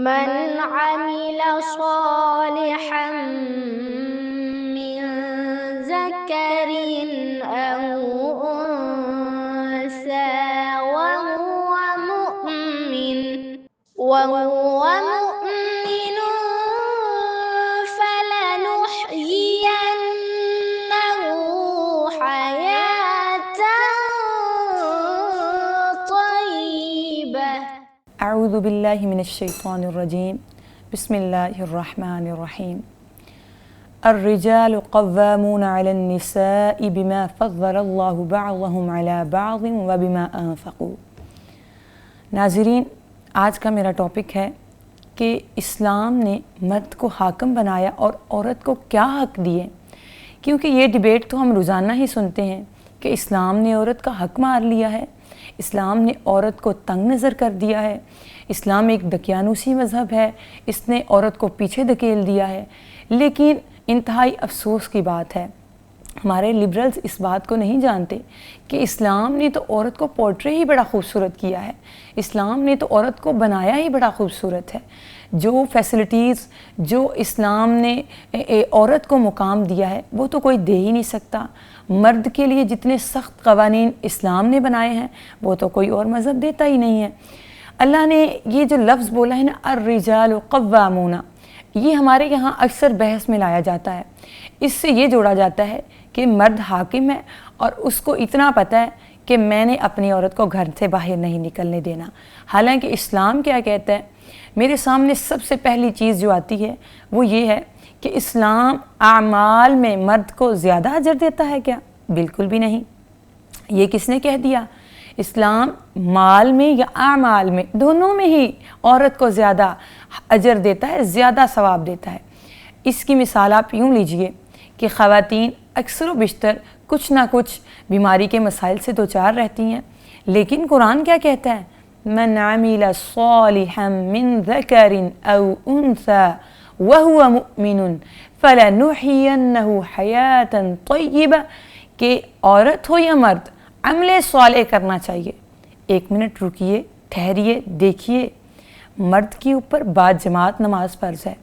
من عمل صالحا من ذكر أو أنثى وهو مؤمن فلنحيينه حياة طيبة. اعوذ باللہ من الشیطان الرجیم بسم اللہ الرحمن الرحیم الرجال قوامون علی النساء بما فضل اللہ بعضهم علی بعض وبما انفقوا۔ ناظرین، آج کا میرا ٹاپک ہے کہ اسلام نے مرد کو حاکم بنایا اور عورت کو کیا حق دیے، کیونکہ یہ ڈیبیٹ تو ہم روزانہ ہی سنتے ہیں کہ اسلام نے عورت کا حق مار لیا ہے، اسلام نے عورت کو تنگ نظر کر دیا ہے، اسلام ایک دقیانوسی مذہب ہے، اس نے عورت کو پیچھے دھکیل دیا ہے۔ لیکن انتہائی افسوس کی بات ہے، ہمارے لبرلز اس بات کو نہیں جانتے کہ اسلام نے تو عورت کو پورٹری ہی بڑا خوبصورت کیا ہے، اسلام نے تو عورت کو بنایا ہی بڑا خوبصورت ہے۔ جو فیسلٹیز جو اسلام نے عورت کو مقام دیا ہے وہ تو کوئی دے ہی نہیں سکتا۔ مرد کے لیے جتنے سخت قوانین اسلام نے بنائے ہیں وہ تو کوئی اور مذہب دیتا ہی نہیں ہے۔ اللہ نے یہ جو لفظ بولا ہے نا، الرجال قوامون، یہ ہمارے یہاں اکثر بحث میں لایا جاتا ہے۔ اس سے یہ جوڑا جاتا ہے کہ مرد حاکم ہے اور اس کو اتنا پتہ ہے کہ میں نے اپنی عورت کو گھر سے باہر نہیں نکلنے دینا۔ حالانکہ اسلام کیا کہتا ہے؟ میرے سامنے سب سے پہلی چیز جو آتی ہے وہ یہ ہے کہ اسلام اعمال میں مرد کو زیادہ اجر دیتا ہے کیا؟ بالکل بھی نہیں۔ یہ کس نے کہہ دیا؟ اسلام مال میں یا اعمال میں، دونوں میں ہی عورت کو زیادہ اجر دیتا ہے، زیادہ ثواب دیتا ہے۔ اس کی مثال آپ یوں لیجئے کہ خواتین اکثر و بیشتر کچھ نہ کچھ بیماری کے مسائل سے دوچار رہتی ہیں، لیکن قرآن کیا کہتا ہے؟ من عمل صالحا من ذکر او انثى وهو مؤمن فلنحيينه حیاة طیبہ، کہ عورت ہو یا مرد عمل صالح کرنا چاہیے۔ ایک منٹ رکیے، ٹھہریے، دیکھیے، مرد کے اوپر با جماعت نماز فرض ہے۔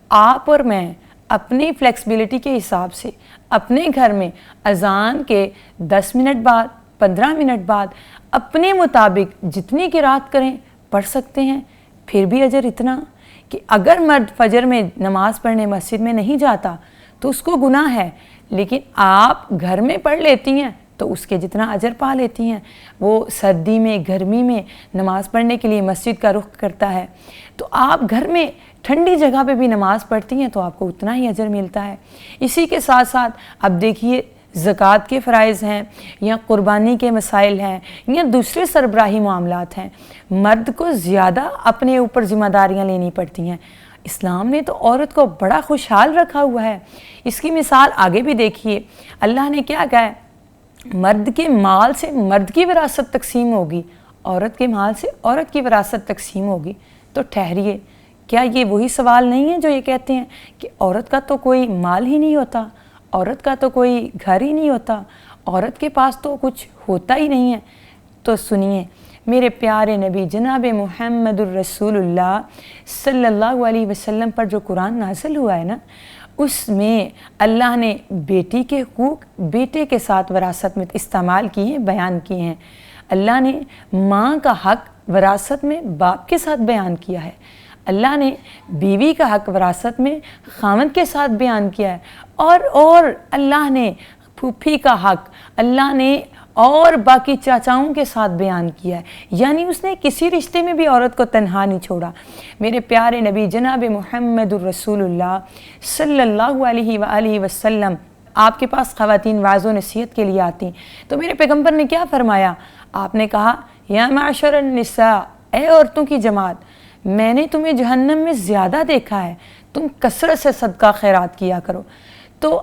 آپ اور میں اپنی فلیکسبلٹی کے حساب سے اپنے گھر میں اذان کے 10 منٹ بعد، 15 منٹ بعد اپنے مطابق جتنی قرات کریں پڑھ سکتے ہیں۔ پھر بھی اجر اتنا کہ اگر مرد فجر میں نماز پڑھنے مسجد میں نہیں جاتا تو اس کو گناہ ہے، لیکن آپ گھر میں پڑھ لیتی ہیں تو اس کے جتنا اجر پا لیتی ہیں۔ وہ سردی میں، گرمی میں نماز پڑھنے کے لیے مسجد کا رخ کرتا ہے، تو آپ گھر میں ٹھنڈی جگہ پہ بھی نماز پڑھتی ہیں تو آپ کو اتنا ہی اجر ملتا ہے۔ اسی کے ساتھ ساتھ اب دیکھیے، زکوٰۃ کے فرائض ہیں یا قربانی کے مسائل ہیں یا دوسرے سربراہی معاملات ہیں، مرد کو زیادہ اپنے اوپر ذمہ داریاں لینی پڑتی ہیں۔ اسلام نے تو عورت کو بڑا خوشحال رکھا ہوا ہے۔ اس کی مثال آگے بھی دیکھیے، اللہ نے کیا کہا ہے؟ مرد کے مال سے مرد کی وراثت تقسیم ہوگی، عورت کے مال سے عورت کی وراثت تقسیم ہوگی۔ تو ٹھہریے، کیا یہ وہی سوال نہیں ہے جو یہ کہتے ہیں کہ عورت کا تو کوئی مال ہی نہیں ہوتا، عورت کا تو کوئی گھر ہی نہیں ہوتا، عورت کے پاس تو کچھ ہوتا ہی نہیں ہے؟ تو سنیے، میرے پیارے نبی جناب محمد الرسول اللہ صلی اللہ علیہ وسلم پر جو قرآن نازل ہوا ہے نا، اس میں اللہ نے بیٹی کے حقوق بیٹے کے ساتھ وراثت میں استعمال کیے ہیں، بیان کیے ہیں۔ اللہ نے ماں کا حق وراثت میں باپ کے ساتھ بیان کیا ہے، اللہ نے بیوی کا حق وراثت میں خاوند کے ساتھ بیان کیا ہے، اور اللہ نے پھوپھی کا حق اللہ نے اور باقی چاچاؤں کے ساتھ بیان کیا ہے۔ یعنی اس نے کسی رشتے میں بھی عورت کو تنہا نہیں چھوڑا۔ میرے پیارے نبی جناب محمد الرسول اللہ صلی اللہ علیہ وآلہ وسلم، آپ کے پاس خواتین وعظ و نصیحت کے لیے آتی تو میرے پیغمبر نے کیا فرمایا؟ آپ نے کہا، یا معشر النساء، اے عورتوں کی جماعت، میں نے تمہیں جہنم میں زیادہ دیکھا ہے، تم کثرت سے صدقہ خیرات کیا کرو۔ تو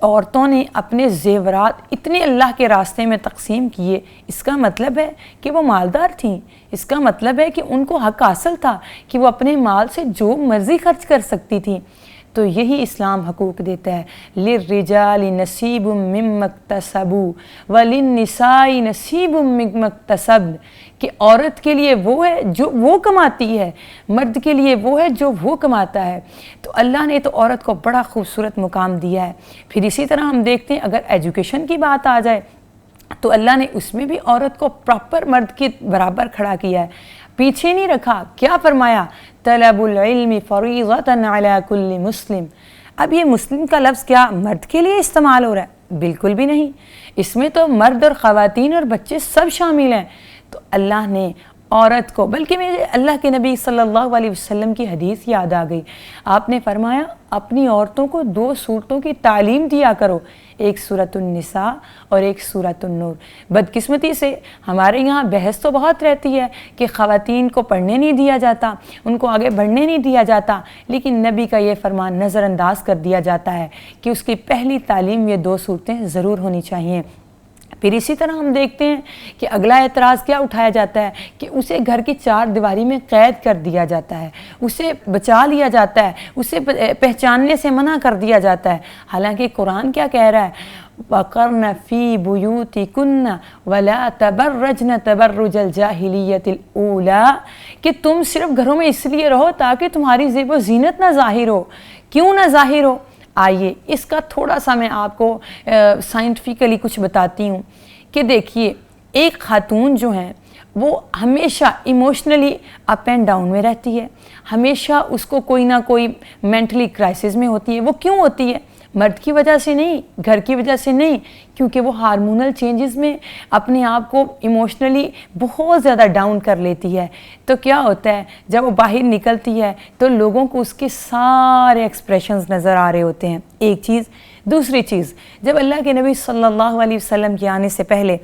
عورتوں نے اپنے زیورات اتنے اللہ کے راستے میں تقسیم کیے، اس کا مطلب ہے کہ وہ مالدار تھیں، اس کا مطلب ہے کہ ان کو حق حاصل تھا کہ وہ اپنے مال سے جو مرضی خرچ کر سکتی تھیں۔ تو یہی اسلام حقوق دیتا ہے، للرجال نصیب مما اکتسبوا وللنساء نصیب مما اکتسبن، کہ عورت کے لیے وہ ہے جو وہ کماتی ہے، مرد کے لیے وہ ہے جو وہ کماتا ہے۔ تو اللہ نے تو عورت کو بڑا خوبصورت مقام دیا ہے۔ پھر اسی طرح ہم دیکھتے ہیں اگر ایجوکیشن کی بات آ جائے تو اللہ نے اس میں بھی عورت کو پراپر مرد کے برابر کھڑا کیا ہے، پیچھے نہیں رکھا۔ کیا فرمایا؟ طلب العلم فریضۃ علی کل مسلم۔ اب یہ مسلم کا لفظ کیا مرد کے لیے استعمال ہو رہا ہے؟ بالکل بھی نہیں، اس میں تو مرد اور خواتین اور بچے سب شامل ہیں۔ تو اللہ نے عورت کو، بلکہ مجھے اللہ کے نبی صلی اللہ علیہ وسلم کی حدیث یاد آ گئی۔ آپ نے فرمایا اپنی عورتوں کو 2 صورتوں کی تعلیم دیا کرو، ایک سورۃ النساء اور ایک سورۃ النور۔ بدقسمتی سے ہمارے یہاں بحث تو بہت رہتی ہے کہ خواتین کو پڑھنے نہیں دیا جاتا، ان کو آگے بڑھنے نہیں دیا جاتا، لیکن نبی کا یہ فرمان نظر انداز کر دیا جاتا ہے کہ اس کی پہلی تعلیم یہ 2 صورتیں ضرور ہونی چاہیے۔ پھر اسی طرح ہم دیکھتے ہیں کہ اگلا اعتراض کیا اٹھایا جاتا ہے کہ اسے گھر کی 4 دیواری میں قید کر دیا جاتا ہے، اسے بچا لیا جاتا ہے، اسے پہچاننے سے منع کر دیا جاتا ہے۔ حالانکہ قرآن کیا کہہ رہا ہے؟ وَقَرْنَ فِي بُيُوتِكُنَّ وَلَا تَبَرَّجْنَ تَبَرُّجَ الْجَاهِلِيَّةِ الْأُولَىٰ، کہ تم صرف گھروں میں اس لیے رہو تاکہ تمہاری زیب و زینت نہ ظاہر ہو۔ کیوں نہ ظاہر ہو؟ آئیے اس کا تھوڑا سا میں آپ کو سائنٹیفکلی کچھ بتاتی ہوں کہ دیکھیے ایک خاتون جو ہیں وہ ہمیشہ ایموشنلی اپ اینڈ ڈاؤن میں رہتی ہے، ہمیشہ اس کو کوئی نہ کوئی مینٹلی کرائسس میں ہوتی ہے۔ وہ کیوں ہوتی ہے؟ مرد کی وجہ سے نہیں، گھر کی وجہ سے نہیں، کیونکہ وہ ہارمونل چینجز میں اپنے آپ کو ایموشنلی بہت زیادہ ڈاؤن کر لیتی ہے۔ تو کیا ہوتا ہے جب وہ باہر نکلتی ہے تو لوگوں کو اس کے سارے ایکسپریشنز نظر آ رہے ہوتے ہیں، ایک چیز۔ دوسری چیز، جب اللہ کے نبی صلی اللہ علیہ وسلم کے آنے سے پہلے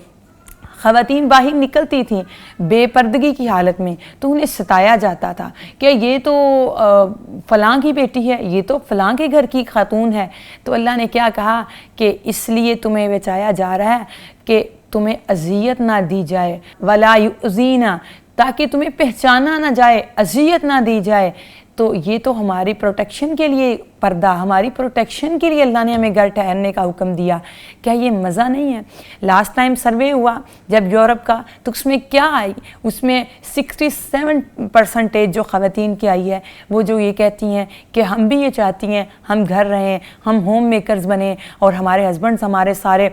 خواتین باہر نکلتی تھیں بے پردگی کی حالت میں تو انہیں ستایا جاتا تھا کہ یہ تو فلاں کی بیٹی ہے، یہ تو فلاں کے گھر کی خاتون ہے۔ تو اللہ نے کیا کہا کہ اس لیے تمہیں بچایا جا رہا ہے کہ تمہیں اذیت نہ دی جائے، وَلَا يُؤْذِينَ، تاکہ تمہیں پہچانا نہ جائے، اذیت نہ دی جائے۔ تو یہ تو ہماری پروٹیکشن کے لیے پردہ، ہماری پروٹیکشن کے لیے اللہ نے ہمیں گھر ٹھہرنے کا حکم دیا۔ کیا یہ مزہ نہیں ہے؟ لاسٹ ٹائم سروے ہوا جب یورپ کا، تو اس میں کیا آئی؟ اس میں 67% جو خواتین کی آئی ہے وہ جو یہ کہتی ہیں کہ ہم بھی یہ چاہتی ہیں ہم گھر رہیں، ہم ہوم میکرز بنیں اور ہمارے ہسبینڈز ہمارے سارے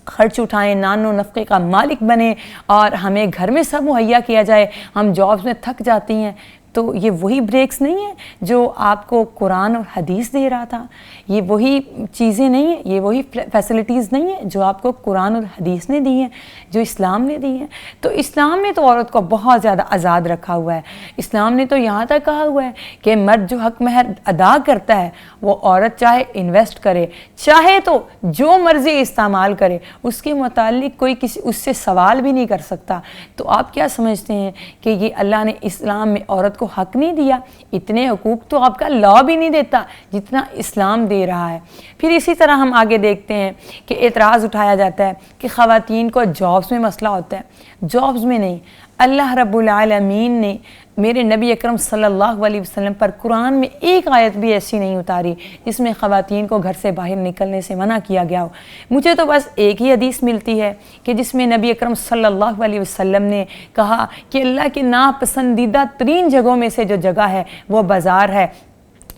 خرچ اٹھائیں، نان و نفقے کا مالک بنے اور ہمیں گھر میں سب مہیا کیا جائے، ہم جابز میں تھک جاتی ہیں۔ تو یہ وہی بریکس نہیں ہیں جو آپ کو قرآن اور حدیث دے رہا تھا، یہ وہی چیزیں نہیں ہیں، یہ وہی فیسلٹیز نہیں ہیں جو آپ کو قرآن اور حدیث نے دی ہیں، جو اسلام نے دی ہیں۔ تو اسلام نے تو عورت کو بہت زیادہ آزاد رکھا ہوا ہے۔ اسلام نے تو یہاں تک کہا ہوا ہے کہ مرد جو حق مہر ادا کرتا ہے وہ عورت چاہے انویسٹ کرے، چاہے تو جو مرضی استعمال کرے، اس کے متعلق کوئی کسی اس سے سوال بھی نہیں کر سکتا۔ تو آپ کیا سمجھتے ہیں کہ یہ اللہ نے اسلام میں عورت کو حق نہیں دیا؟ اتنے حقوق تو آپ کا لا بھی نہیں دیتا جتنا اسلام دے رہا ہے۔ پھر اسی طرح ہم آگے دیکھتے ہیں کہ اعتراض اٹھایا جاتا ہے کہ خواتین کو جابز میں مسئلہ ہوتا ہے۔ جابز میں نہیں، اللہ رب العالمین نے میرے نبی اکرم صلی اللہ علیہ وسلم پر قرآن میں ایک آیت بھی ایسی نہیں اتاری جس میں خواتین کو گھر سے باہر نکلنے سے منع کیا گیا ہو۔ مجھے تو بس ایک ہی حدیث ملتی ہے کہ جس میں نبی اکرم صلی اللہ علیہ وسلم نے کہا کہ اللہ کے ناپسندیدہ ترین جگہوں میں سے جو جگہ ہے وہ بازار ہے،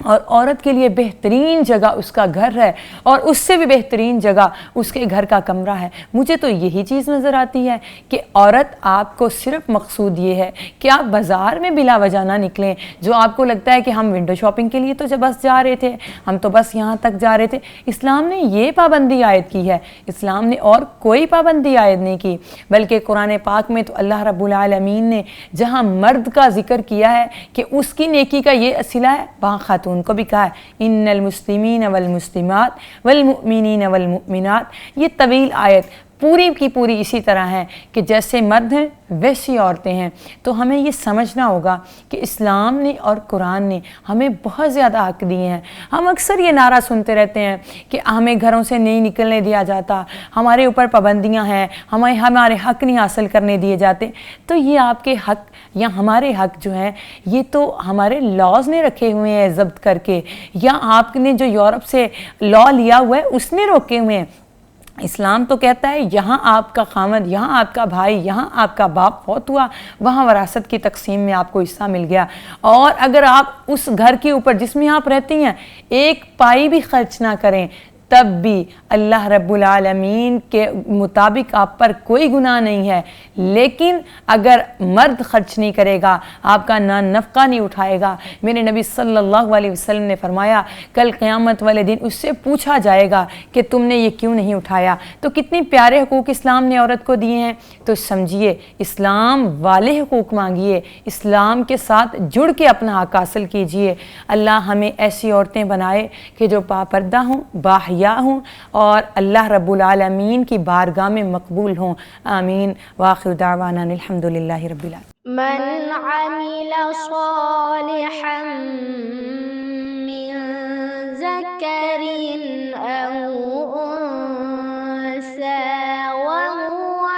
اور عورت کے لیے بہترین جگہ اس کا گھر ہے، اور اس سے بھی بہترین جگہ اس کے گھر کا کمرہ ہے۔ مجھے تو یہی چیز نظر آتی ہے کہ عورت آپ کو صرف مقصود یہ ہے کہ آپ بازار میں بلا وجہ نہ نکلیں، جو آپ کو لگتا ہے کہ ہم ونڈو شاپنگ کے لیے تو جب بس جا رہے تھے، ہم تو بس یہاں تک جا رہے تھے۔ اسلام نے یہ پابندی عائد کی ہے، اسلام نے اور کوئی پابندی عائد نہیں کی، بلکہ قرآن پاک میں تو اللہ رب العالمین نے جہاں مرد کا ذکر کیا ہے کہ اس کی نیکی کا یہ وسیلہ ہے، وہاں خاتون کو بھی کہا ہے ان المسلمین والمسلمات والمؤمنین والمؤمنات۔ یہ طویل آیت پوری کی پوری اسی طرح ہیں کہ جیسے مرد ہیں ویسی عورتیں ہیں۔ تو ہمیں یہ سمجھنا ہوگا کہ اسلام نے اور قرآن نے ہمیں بہت زیادہ حق دیے ہیں۔ ہم اکثر یہ نعرہ سنتے رہتے ہیں کہ ہمیں گھروں سے نہیں نکلنے دیا جاتا، ہمارے اوپر پابندیاں ہیں، ہمارے حق نہیں حاصل کرنے دیے جاتے۔ تو یہ آپ کے حق یا ہمارے حق جو ہیں یہ تو ہمارے لاز نے رکھے ہوئے ہیں ضبط کر کے، یا آپ نے جو یورپ سے لا لیا ہوا ہے اس نے روکے ہوئے ہیں۔ اسلام تو کہتا ہے یہاں آپ کا خامد، یہاں آپ کا بھائی، یہاں آپ کا باپ فوت ہوا، وہاں وراثت کی تقسیم میں آپ کو حصہ مل گیا، اور اگر آپ اس گھر کے اوپر جس میں آپ رہتی ہیں ایک پائی بھی خرچ نہ کریں تب بھی اللہ رب العالمین کے مطابق آپ پر کوئی گناہ نہیں ہے۔ لیکن اگر مرد خرچ نہیں کرے گا، آپ کا نفقہ نہیں اٹھائے گا، میرے نبی صلی اللہ علیہ وسلم نے فرمایا کل قیامت والے دن اس سے پوچھا جائے گا کہ تم نے یہ کیوں نہیں اٹھایا۔ تو کتنے پیارے حقوق اسلام نے عورت کو دیے ہیں۔ تو سمجھیے اسلام والے حقوق مانگیے، اسلام کے ساتھ جڑ کے اپنا حق حاصل کیجئے۔ اللہ ہمیں ایسی عورتیں بنائے کہ جو پاپردہ ہوں، باحیا ہوں، اور اللہ رب العالمین کی بارگاہ میں مقبول ہوں۔ آمین۔ وآخر دعوانا الحمدللہ رب العالمین۔ من عمل صالحا من ذكر أو أنثى وهو